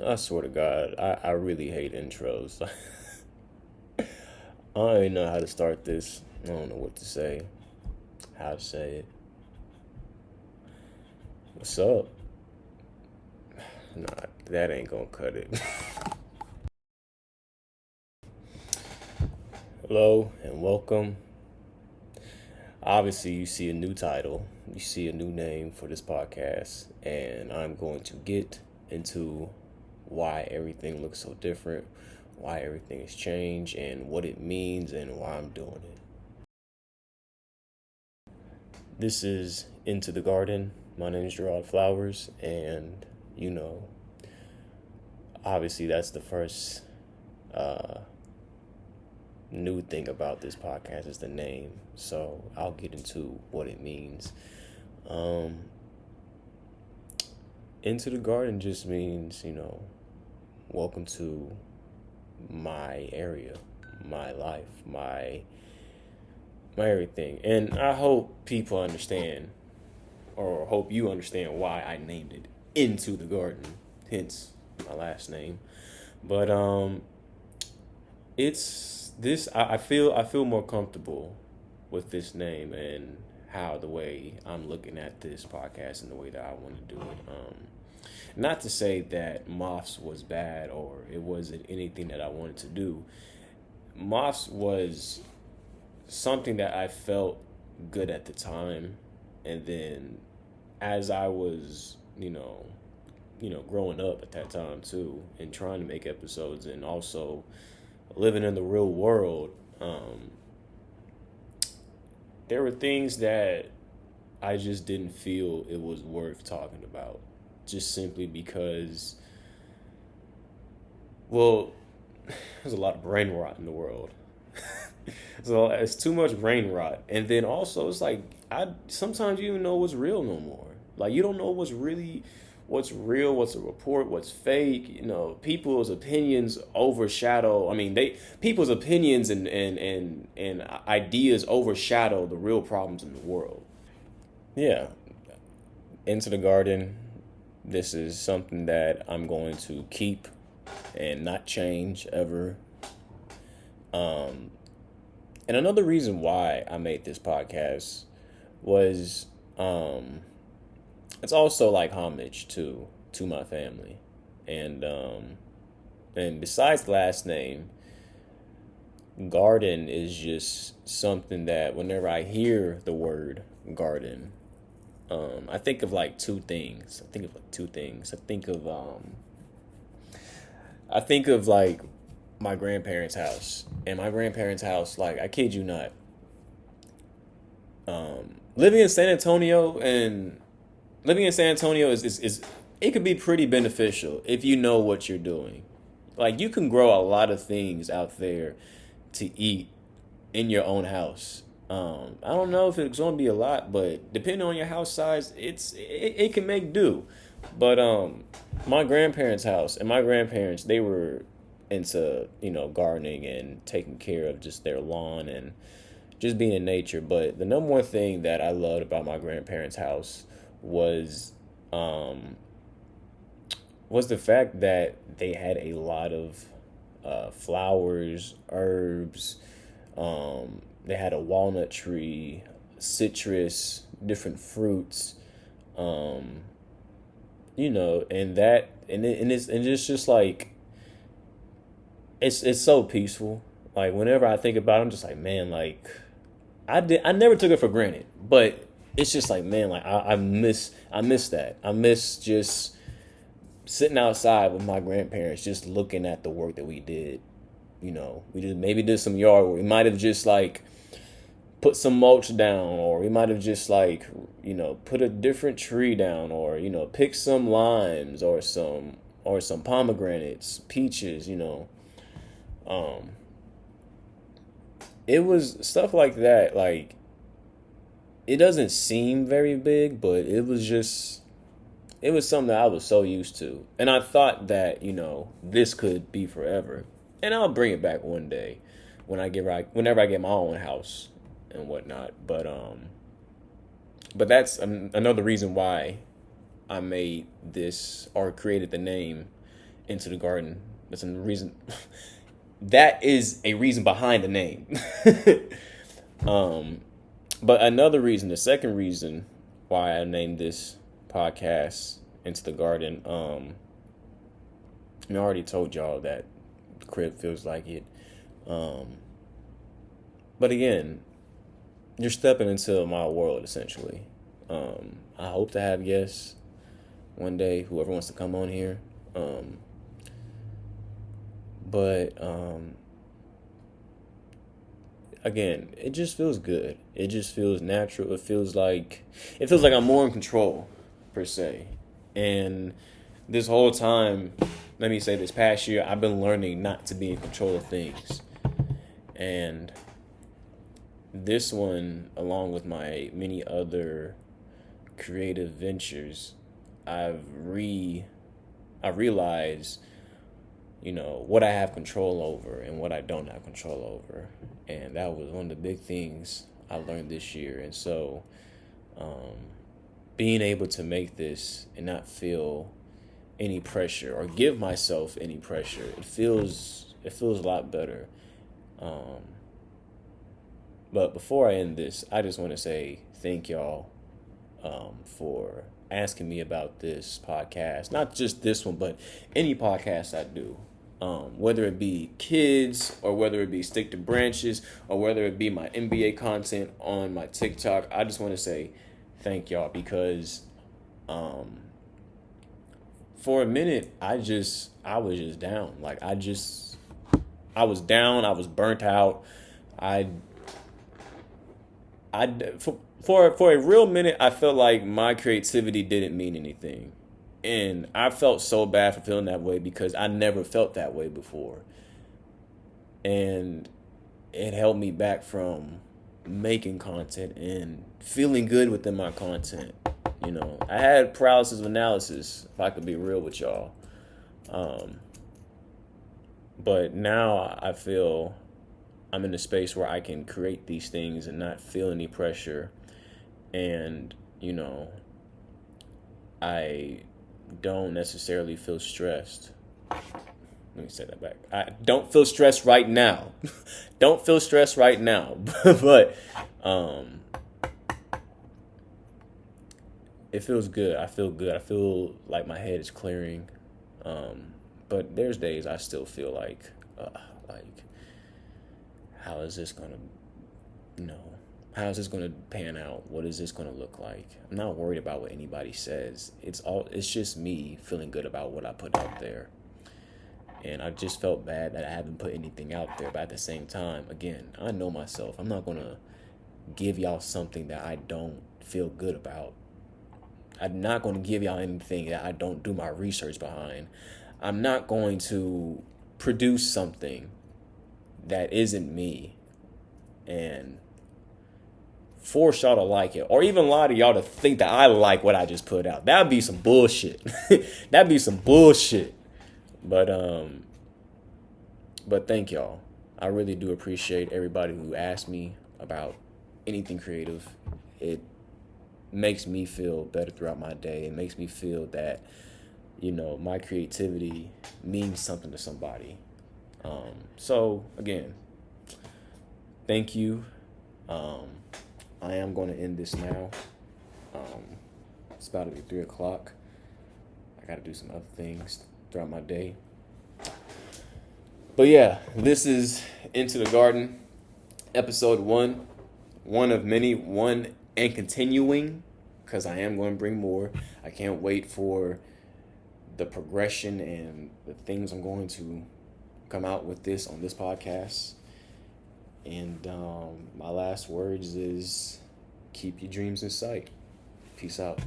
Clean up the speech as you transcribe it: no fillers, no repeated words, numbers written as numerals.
I swear to God, I really hate intros. I don't even know how to start this. I don't know what to say, how to say it. What's up? Nah, that ain't gonna cut it. Hello and welcome. Obviously, you see a new title, you see a new name for this podcast, and I'm going to get into why everything looks so different, why everything has changed, and what it means, and why I'm doing it. This is Into the Garden. My name is Gerard Flowers, and you know, obviously, that's the first uh, new thing about this podcast is the name. So I'll get into what it means. Um, Into the Garden just means, welcome to my area, my life, my everything. And I hope people understand, or hope you understand why I named it Into the Garden, hence my last name. But it's this. I feel more comfortable with this name and how the way I'm looking at this podcast and the way that I want to do it. Not to say that M.O.T.H.S was bad or it wasn't anything that I wanted to do. M.O.T.H.S was something that I felt good at the time, and then as I was, growing up at that time too, and trying to make episodes, and also living in the real world, there were things that I just didn't feel it was worth talking about, just simply because, well, there's a lot of brain rot in the world. So it's too much brain rot, and then also it's like I sometimes you don't know what's real no more. Like you don't know what's real, what's a report, what's fake. People's opinions overshadow. I mean, people's opinions and ideas overshadow the real problems in the world. Yeah, Into the Garden. This is something that I'm going to keep and not change ever. And another reason why I made this podcast was it's also like homage to my family. And besides last name, garden is just something that whenever I hear the word garden, I think of like two things. I think of like my grandparents' house. And my grandparents' house, like I kid you not, living in San Antonio and living in San Antonio is it could be pretty beneficial if you know what you're doing. Like you can grow a lot of things out there to eat in your own house. I don't know if it's going to be a lot, but depending on your house size, it can make do. But my grandparents' house and my grandparents, they were into gardening and taking care of just their lawn and just being in nature. But the number one thing that I loved about my grandparents' house was was the fact that they had a lot of flowers, herbs. They had a walnut tree, citrus, different fruits. Um, and that and it's just like it's so peaceful. Like whenever I think about it, I'm just like, man, like I never took it for granted, but it's just like, man, like I miss that. I miss just sitting outside with my grandparents, just looking at the work that we did. We just maybe did some yard work. We might have just like put some mulch down, or we might have just like put a different tree down, or pick some limes or some pomegranates, peaches. Um, it was stuff like that. Like it doesn't seem very big, but it was something that I was so used to, and I thought that this could be forever, and I'll bring it back one day whenever I get my own house and whatnot. But that's another reason why I made this or created the name Into the Garden. That's a reason. That is a reason behind the name. But another reason, the second reason why I named this podcast Into the Garden, I already told y'all that the crib feels like it. But again, you're stepping into my world essentially. I hope to have guests one day, whoever wants to come on here. But again, it just feels good. It just feels natural. It feels like I'm more in control, per se. And this whole time, let me say this past year, I've been learning not to be in control of things. And this one, along with my many other creative ventures, I realized, what I have control over and what I don't have control over. And that was one of the big things I learned this year. And so, being able to make this and not feel any pressure or give myself any pressure, it feels a lot better. But before I end this, I just want to say thank y'all for asking me about this podcast. Not just this one, but any podcast I do. Whether it be kids or whether it be Stick to Branches or whether it be my NBA content on my TikTok, I just want to say thank y'all because for a minute I was just down. Like I was down. I was burnt out. For a real minute, I felt like my creativity didn't mean anything. And I felt so bad for feeling that way because I never felt that way before. And it held me back from making content and feeling good within my content. I had paralysis of analysis, if I could be real with y'all. But now I feel I'm in a space where I can create these things and not feel any pressure. And, I don't necessarily feel stressed. Let me say that back. I don't feel stressed right now. Don't feel stressed right now. But it feels good. I feel good. I feel like my head is clearing. But there's days I still feel like how is this gonna, how is this gonna pan out? What is this gonna look like? I'm not worried about what anybody says. It's just me feeling good about what I put out there. And I just felt bad that I haven't put anything out there. But at the same time, again, I know myself. I'm not gonna give y'all something that I don't feel good about. I'm not gonna give y'all anything that I don't do my research behind. I'm not going to produce something that isn't me and force y'all to like it, or even lie to y'all to think that I like what I just put out. That'd be some bullshit. That'd be some bullshit. But thank y'all. I really do appreciate everybody who asked me about anything creative. It makes me feel better throughout my day. It makes me feel that, my creativity means something to somebody. So again, thank you. I am going to end this now. It's about to be 3:00. I got to do some other things throughout my day. But yeah, this is Into the Garden, episode 1. One of many, one and continuing, because I am going to bring more. I can't wait for the progression and the things I'm going to come out with this on this podcast. And my last words is keep your dreams in sight. Peace out.